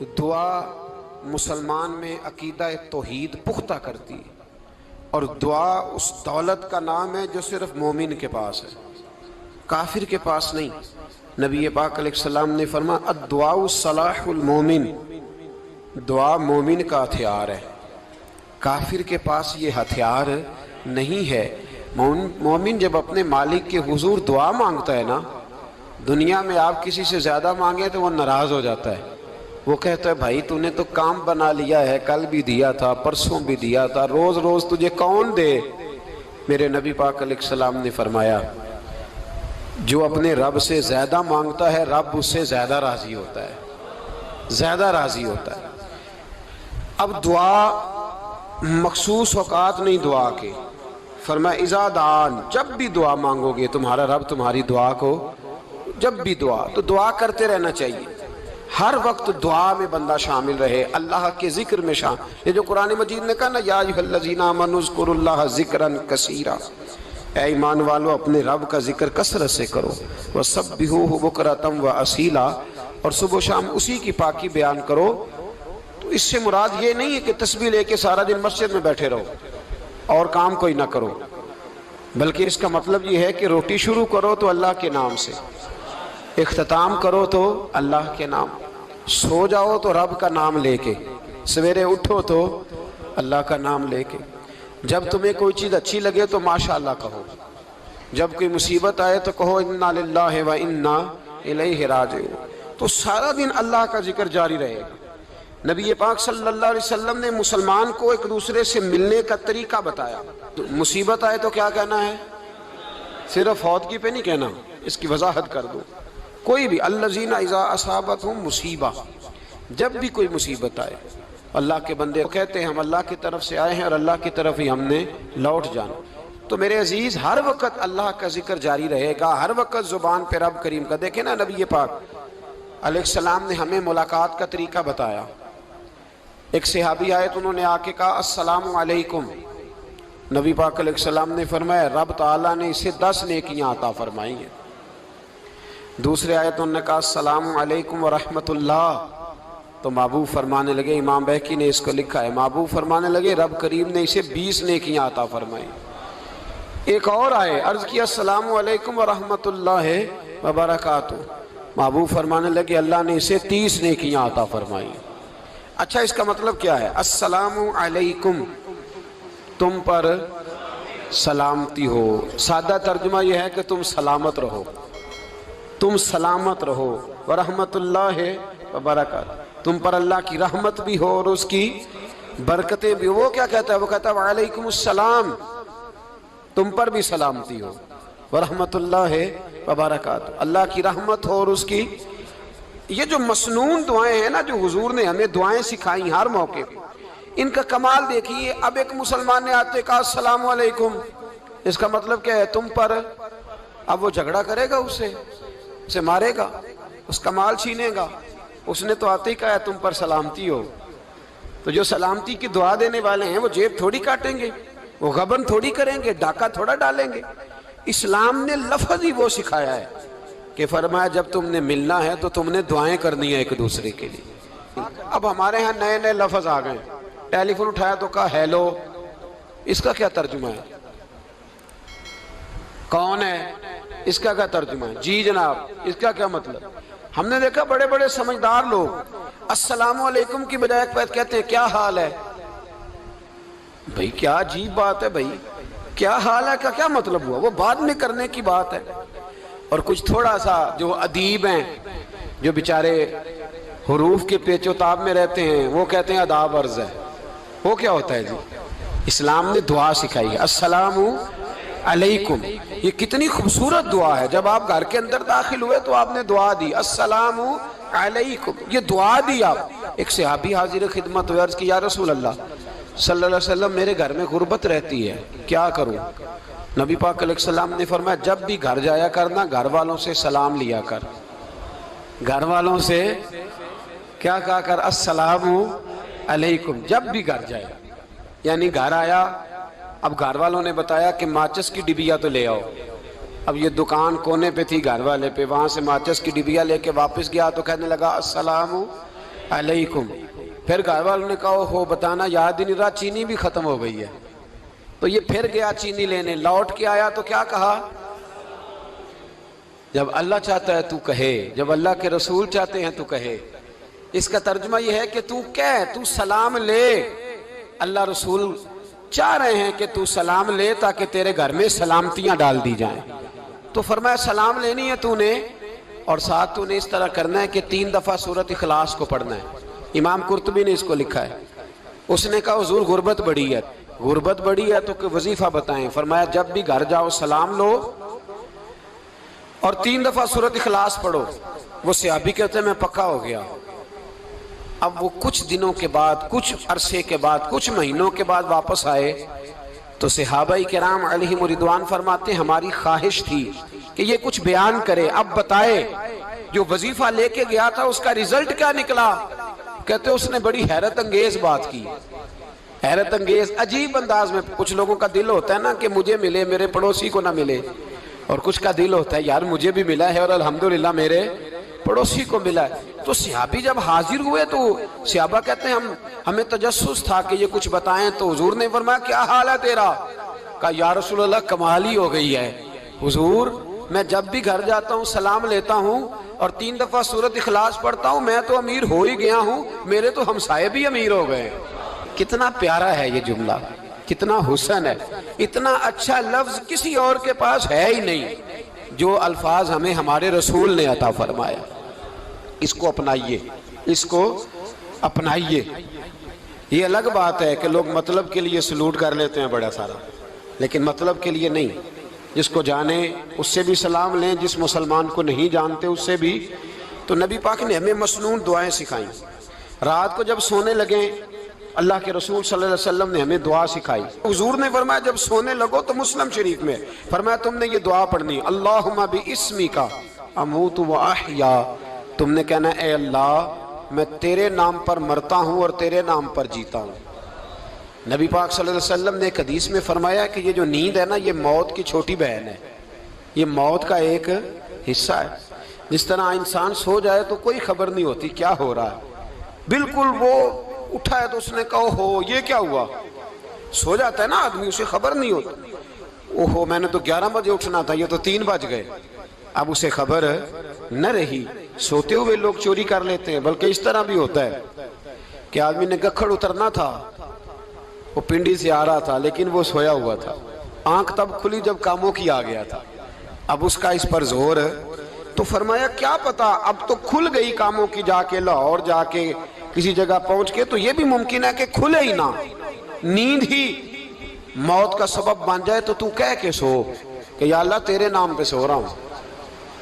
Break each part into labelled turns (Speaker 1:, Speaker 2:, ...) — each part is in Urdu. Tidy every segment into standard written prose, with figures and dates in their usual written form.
Speaker 1: دعا مسلمان میں عقیدہ توحید پختہ کرتی ہے، اور دعا اس دولت کا نام ہے جو صرف مومن کے پاس ہے، کافر کے پاس نہیں۔ نبی پاک علیہ السلام نے فرمایا الدعاء صلاح المومن، دعا مومن کا ہتھیار ہے، کافر کے پاس یہ ہتھیار نہیں ہے۔ مومن جب اپنے مالک کے حضور دعا مانگتا ہے نا، دنیا میں آپ کسی سے زیادہ مانگیں تو وہ ناراض ہو جاتا ہے، وہ کہتا ہے بھائی تو نے تو کام بنا لیا ہے، کل بھی دیا تھا، پرسوں بھی دیا تھا، روز روز تجھے کون دے؟ میرے نبی پاک علیہ السلام نے فرمایا جو اپنے رب سے زیادہ مانگتا ہے رب اس سے زیادہ راضی ہوتا ہے، زیادہ راضی ہوتا ہے۔ اب دعا مخصوص اوقات نہیں دعا کے، فرمایا اذا دعان، جب بھی دعا مانگو گے تمہارا رب تمہاری دعا کو، جب بھی دعا تو دعا کرتے رہنا چاہیے، ہر وقت دعا میں بندہ شامل رہے، اللہ کے ذکر میں شامل۔ یہ جو قرآن مجید نے کہا نا یا ایھا الذین آمنوا اذکروا اللہ ذکرا کثیرا، اے ایمان والو اپنے رب کا ذکر کثرت سے کرو، وسبحوہ بکرۃ واصیلا، اور صبح و شام اسی کی پاکی بیان کرو۔ تو اس سے مراد یہ نہیں ہے کہ تسبیح لے کے سارا دن مسجد میں بیٹھے رہو اور کام کوئی نہ کرو، بلکہ اس کا مطلب یہ ہے کہ روٹی شروع کرو تو اللہ کے نام سے، اختتام کرو تو اللہ کے نام، سو جاؤ تو رب کا نام لے کے، سویرے اٹھو تو اللہ کا نام لے کے، جب تمہیں کوئی چیز اچھی لگے تو ماشاءاللہ کہو، جب کوئی مصیبت آئے تو کہو انا للہ و انا الیہ راجعون۔ تو سارا دن اللہ کا ذکر جاری رہے گا۔ نبی پاک صلی اللہ علیہ وسلم نے مسلمان کو ایک دوسرے سے ملنے کا طریقہ بتایا۔ مصیبت آئے تو کیا کہنا ہے؟ صرف فوت کی پہ نہیں کہنا، اس کی وضاحت کر دو۔ کوئی بھی الذین اذا اصابتہم مصیبہ، جب بھی کوئی مصیبت آئے، اللہ کے بندے کہتے ہیں ہم اللہ کی طرف سے آئے ہیں اور اللہ کی طرف ہی ہم نے لوٹ جانا۔ تو میرے عزیز ہر وقت اللہ کا ذکر جاری رہے گا، ہر وقت زبان پہ رب کریم کا۔ دیکھیں نا نبی پاک علیہ السلام نے ہمیں ملاقات کا طریقہ بتایا۔ ایک صحابی آئے تو انہوں نے آ کے کہا السلام علیکم، نبی پاک علیہ السلام نے فرمایا رب تعالیٰ نے اسے 10 نیکیاں عطا فرمائی ہیں۔ دوسرے آئے تو انہوں نے کہا السلام علیکم ورحمۃ اللہ، تو محبوب فرمانے لگے، امام بہقی نے اس کو لکھا ہے، محبوب فرمانے لگے رب کریم نے اسے 20 نیکیاں عطا فرمائی۔ ایک اور آئے، عرض کیا السلام علیکم ورحمۃ اللہ وبرکاتہ، محبوب فرمانے لگے اللہ نے اسے 30 نیکیاں عطا فرمائی۔ اچھا اس کا مطلب کیا ہے؟ السلام علیکم، تم پر سلامتی ہو، سادہ ترجمہ یہ ہے کہ تم سلامت رہو، تم سلامت رہو، ورحمۃ اللہ وبرکاتہ، تم پر اللہ کی رحمت بھی ہو اور اس کی برکتیں بھی ہو۔ وہ کیا کہتا ہے؟ وہ کہتا ہے وعلیکم السلام، تم پر بھی سلامتی ہو، ورحمۃ اللہ وبرکاتہ، اللہ کی رحمت ہو اور اس کی۔ یہ جو مسنون دعائیں ہیں نا جو حضور نے ہمیں دعائیں سکھائیں ہر موقع پہ، ان کا کمال دیکھیے۔ اب ایک مسلمان نے آتے کہا السلام علیکم، اس کا مطلب کیا ہے؟ تم پر۔ اب وہ جھگڑا کرے گا اسے مارے گا، اس کا مال چھینے گا؟ اس نے تو آتے ہی کہا ہے تم پر سلامتی ہو۔ تو جو سلامتی کی دعا دینے والے ہیں وہ جیب تھوڑی کاٹیں گے، وہ غبن تھوڑی کریں گے، ڈاکہ تھوڑا ڈالیں گے۔ اسلام نے لفظ ہی وہ سکھایا ہے کہ فرمایا جب تم نے ملنا ہے تو تم نے دعائیں کرنی ہیں ایک دوسرے کے لیے۔ اب ہمارے ہاں نئے نئے لفظ آ گئے، ٹیلی فون اٹھایا تو کہا ہیلو، اس کا کیا ترجمہ ہے؟ کون ہے؟ اس کا کیا ترجمہ ہے؟ جی جناب، اس کا کیا مطلب؟ ہم نے دیکھا بڑے بڑے سمجھدار لوگ السلام علیکم کی بجائے کہتے ہیں کیا حال ہے؟ بھئی کیا عجیب بات ہے، بھئی کیا حال ہے کا کیا مطلب ہوا؟ وہ بعد میں کرنے کی بات ہے۔ اور کچھ تھوڑا سا جو ادیب ہیں، جو بیچارے حروف کے پیچ و تاب میں رہتے ہیں، وہ کہتے ہیں آداب عرض ہے۔ وہ کیا ہوتا ہے جی؟ اسلام نے دعا سکھائی ہے السلام علیکم، یہ کتنی خوبصورت دعا ہے۔ جب آپ گھر کے اندر داخل ہوئے تو آپ نے دعا دی السلام علیکم، یہ دعا دی آپ۔ ایک صحابی حاضر خدمت ہوئے، عرض کی یا رسول اللہ صلی اللہ علیہ وسلم میرے گھر میں غربت رہتی ہے، کیا کروں؟ نبی پاک علیہ السلام نے فرمایا جب بھی گھر جایا کرنا گھر والوں سے سلام لیا کر، گھر والوں سے کیا کہا کر؟ السلام علیکم، جب بھی گھر جائے۔ یعنی گھر آیا، اب گھر والوں نے بتایا کہ ماچس کی ڈبیا تو لے آؤ۔ اب یہ دکان کونے پہ تھی گھر والے پہ، وہاں سے ماچس کی ڈبیا لے کے واپس گیا تو کہنے لگا السلام علیکم. پھر گھر والوں نے کہا ہو بتانا یاد ہی نہیں رہا، چینی بھی ختم ہو گئی ہے. تو یہ پھر گیا چینی لینے، لوٹ کے آیا تو کیا کہا؟ جب اللہ چاہتا ہے تو کہے، جب اللہ کے رسول چاہتے ہیں تو کہے. اس کا ترجمہ یہ ہے کہ تو کہہ، تو سلام لے. اللہ رسول چاہ رہے ہیں کہ تو سلام لے تاکہ تیرے گھر میں سلامتیاں ڈال دی جائیں. تو فرمایا سلام لینی ہے تو نے، اور ساتھ تو نے اس طرح کرنا ہے کہ 3 دفعہ سورۃ اخلاص کو پڑھنا ہے. امام قرطبی نے اس کو لکھا ہے. اس نے کہا حضور غربت بڑی ہے. غربت بڑی ہے تو کہ وظیفہ بتائیں. فرمایا جب بھی گھر جاؤ سلام لو اور 3 دفعہ سورۃ اخلاص پڑھو. وہ صحابی کہتے ہیں میں پکا ہو گیا. اب وہ کچھ دنوں کے بعد، کچھ عرصے کے بعد، کچھ مہینوں کے بعد واپس آئے تو صحابہ کرام علیہم رضوان فرماتے ہیں ہماری خواہش تھی کہ یہ کچھ بیان کرے، اب بتائے جو وظیفہ لے کے گیا تھا اس کا رزلٹ کیا نکلا. کہتے اس نے بڑی حیرت انگیز بات کی، حیرت انگیز عجیب انداز میں. کچھ لوگوں کا دل ہوتا ہے نا کہ مجھے ملے میرے پڑوسی کو نہ ملے، اور کچھ کا دل ہوتا ہے یار مجھے بھی ملا ہے اور الحمدللہ میرے پڑوسی کو ملا ہے. تو صحابی جب حاضر ہوئے تو صحابہ کہتے ہیں ہمیں تجسس تھا کہ یہ کچھ بتائیں. تو حضور نے فرمایا کیا حال ہے تیرا؟ کہا یا رسول اللہ کمال ہی ہو گئی ہے حضور، میں جب بھی گھر جاتا ہوں سلام لیتا ہوں اور 3 دفعہ سورۃ اخلاص پڑھتا ہوں. میں تو امیر ہو ہی گیا ہوں، میرے تو ہمسائے بھی امیر ہو گئے. کتنا پیارا ہے یہ جملہ، کتنا حسن ہے. اتنا اچھا لفظ کسی اور کے پاس ہے ہی نہیں جو الفاظ ہمیں ہمارے رسول نے عطا فرمایا. اس کو اپنائیے، اس کو اپنائیے. یہ الگ بات ہے کہ لوگ مطلب کے لیے سلوٹ کر لیتے ہیں بڑا سارا، لیکن مطلب کے لیے نہیں. جس کو جانے اس سے بھی سلام لیں، جس مسلمان کو نہیں جانتے اس سے بھی. تو نبی پاک نے ہمیں مسنون دعائیں سکھائیں. رات کو جب سونے لگیں اللہ کے رسول صلی اللہ علیہ وسلم نے ہمیں دعا سکھائی. حضور نے فرمایا جب سونے لگو تو مسلم شریف میں فرمایا تم نے یہ دعا پڑھنی، اللہم باسمک اموت و احیا. تم نے کہنا اے اللہ میں تیرے نام پر مرتا ہوں اور تیرے نام پر جیتا ہوں. نبی پاک صلی اللہ علیہ وسلم نے ایک حدیث میں فرمایا کہ یہ جو نیند ہے نا یہ موت کی چھوٹی بہن ہے، یہ موت کا ایک حصہ ہے. جس طرح انسان سو جائے تو کوئی خبر نہیں ہوتی کیا ہو رہا ہے، بالکل وہ اٹھا ہے تو اس نے کہا ہو یہ کیا ہوا. سو جاتا ہے نا آدمی، اسے خبر نہیں ہوتی. اوہو میں نے تو 11 بجے اٹھنا تھا، یہ تو 3 بج گئے. اب اسے خبر نہ رہی. سوتے ہوئے لوگ چوری کر لیتے ہیں، بلکہ اس طرح بھی ہوتا ہے کہ آدمی نے گکھڑ اترنا تھا، وہ پنڈی سے آ رہا تھا لیکن وہ سویا ہوا تھا. آنکھ تب کھلی جب کاموں کی آ گیا تھا. اب اس کا اس پر زور تو فرمایا کیا پتا اب تو کھل گئی کاموں کی، جا کے لاہور جا کے کسی جگہ پہنچ کے تو یہ بھی ممکن ہے کہ کھلے ہی نہ، نیند ہی موت کا سبب بن جائے. تو کہہ کے سو کہ یا اللہ تیرے نام پہ سو رہا ہوں.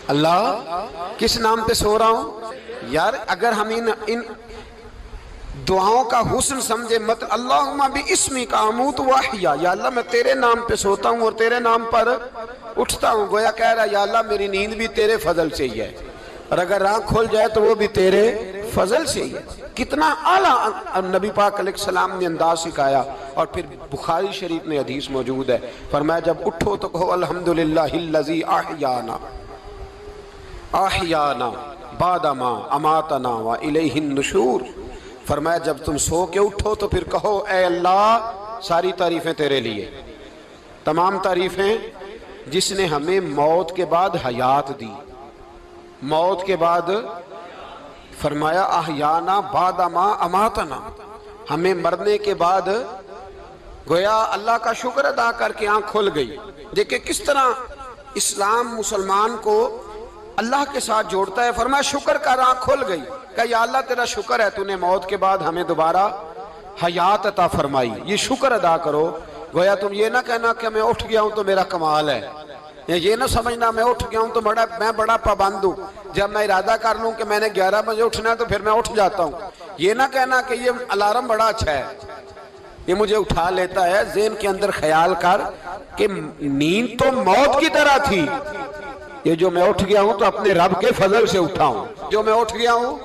Speaker 1: اللہ کس نام پہ سو رہا ہوں؟ یار اگر ہم ان دعاؤں کا حسن سمجھے مت اللہم باسمک اموت و احیا، یا اللہ میں تیرے نام پہ سوتا ہوں اور تیرے نام پر اٹھتا ہوں. گویا کہہ رہا یا اللہ میری نیند بھی تیرے فضل سے ہی ہے، اور اگر آنکھ کھل جائے تو وہ بھی تیرے فضل سے ہی ہے. کتنا اعلیٰ نبی پاک علیہ السلام نے انداز سکھایا. اور پھر بخاری شریف میں حدیث موجود ہے، فرمایا جب اٹھو تو کہو الحمدللہ الذی احیانا بعد ما اماتنا والیہ النشور. فرمایا جب تم سو کے اٹھو تو پھر کہو اے اللہ ساری تعریفیں تیرے لیے، تمام تعریفیں جس نے ہمیں موت کے بعد حیات دی. موت کے بعد فرمایا احیانا بعد ما اماتنا، ہمیں مرنے کے بعد گویا اللہ کا شکر ادا کر کے آنکھ کھل گئی. دیکھیں کس طرح اسلام مسلمان کو اللہ کے ساتھ جوڑتا ہے. فرمایا شکر کر، آنکھ کھل گئی. کہ یا اللہ تیرا شکر ہے تو نے موت کے بعد ہمیں دوبارہ حیات عطا فرمائی، یہ شکر ادا کرو. گویا تم یہ نہ کہنا کہ میں اٹھ گیا ہوں تو میرا کمال ہے، یہ نہ سمجھنا میں اٹھ گیا ہوں تو میں بڑا پابند ہوں، جب میں ارادہ کر لوں کہ میں نے 11 بجے اٹھنا ہے تو پھر میں اٹھ جاتا ہوں. یہ نہ کہنا کہ یہ الارم بڑا اچھا ہے، یہ مجھے اٹھا لیتا ہے. ذہن کے اندر خیال کر کہ نیند تو موت کی طرح تھی، یہ جو میں اٹھ گیا ہوں تو اپنے رب کے فضل سے اٹھا ہوں. جو میں اٹھ گیا ہوں،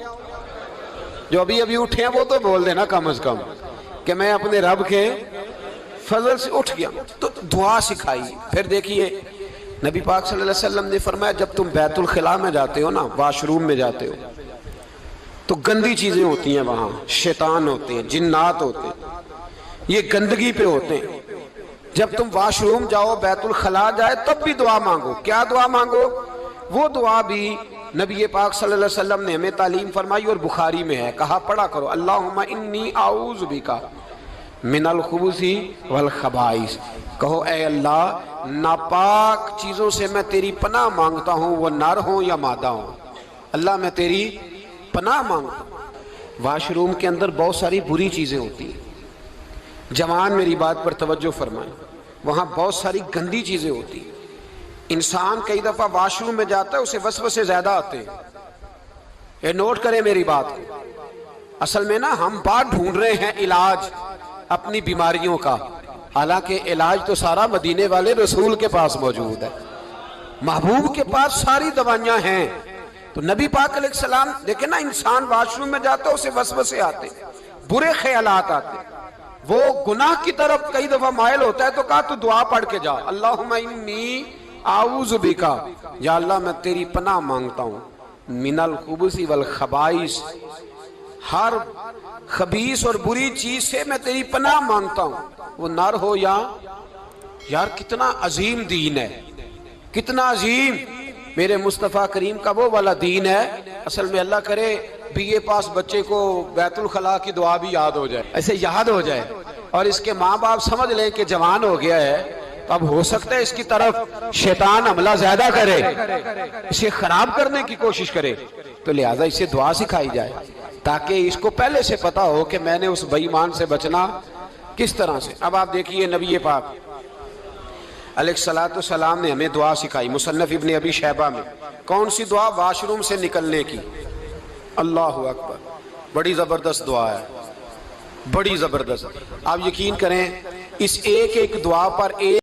Speaker 1: جو ابھی اٹھے ہیں وہ تو بول دینا کم از کم کہ میں اپنے رب کے فضل سے اٹھ گیا. تو دعا سکھائی. پھر دیکھیے نبی پاک صلی اللہ علیہ وسلم نے فرمایا جب تم بیت الخلاء میں جاتے ہو نا، واش روم میں جاتے ہو، تو گندی چیزیں ہوتی ہیں وہاں، شیطان ہوتے ہیں، جنات ہوتے ہیں، یہ گندگی پہ ہوتے ہیں۔ جب تم واش روم جاؤ، بیت الخلاء جائے، تب بھی دعا مانگو۔ کیا دعا مانگو؟ وہ دعا بھی نبی پاک صلی اللہ علیہ وسلم نے ہمیں تعلیم فرمائی اور بخاری میں ہے، کہا پڑھا کرو اللہم انی اعوذ بک من الخبث والخبائث۔ کہو اے اللہ، ناپاک چیزوں سے میں تیری پناہ مانگتا ہوں، وہ نر ہوں یا مادہ ہوں۔ اللہ میں تیری پناہ مانگتا ہوں۔ واش روم کے اندر بہت ساری بری چیزیں ہوتی ہیں، جوان میری بات پر توجہ فرمائیں، وہاں بہت ساری گندی چیزیں ہوتی ہیں۔ انسان کئی دفعہ واش روم میں جاتا ہے، اسے وسوسے زیادہ آتے ہیں۔ یہ نوٹ کریں میری بات کو۔ اصل میں نا ہم بات ڈھونڈ رہے ہیں علاج اپنی بیماریوں کا، حالانکہ علاج تو سارا مدینے والے رسول کے پاس موجود ہے، محبوب کے پاس ساری دوائیاں ہیں۔ تو نبی پاک علیہ السلام دیکھیں نا، انسان واش روم میں جاتا ہے، اسے وسوسے آتے، برے خیالات آتے، وہ گناہ کی طرف کئی دفعہ مائل ہوتا ہے، تو کہا تو دعا پڑھ کے جا، اللہم انی اعوذ بک، یا اللہ میں تیری پناہ مانگتا ہوں، من الخبث والخبائث، ہر خبیث اور بری چیز سے میں تیری پناہ مانگتا ہوں، وہ نر ہو یا یار کتنا عظیم دین ہے، کتنا عظیم میرے مصطفیٰ کریم کا وہ والا دین ہے۔ اصل میں اللہ کرے بی اے پاس بچے کو بیت الخلاء کی دعا بھی یاد ہو جائے، ایسے یاد ہو جائے، اور اس کے ماں باپ سمجھ لیں کہ جوان ہو گیا ہے، تو اب ہو سکتا ہے اس کی طرف شیطان حملہ زیادہ کرے، اسے خراب کرنے کی کوشش کرے، تو لہٰذا اسے دعا سکھائی جائے تاکہ اس کو پہلے سے پتا ہو کہ میں نے اس بے ایمان سے بچنا کس طرح سے۔ اب آپ دیکھیے نبی پاک علیہ السلام نے ہمیں دعا سکھائی، مصنف ابن ابی شیبہ میں۔ کون سی دعا؟ واش روم سے نکلنے کی۔ اللہ اکبر، بڑی زبردست دعا ہے، بڑی زبردست۔ آپ یقین کریں اس ایک ایک دعا پر ایک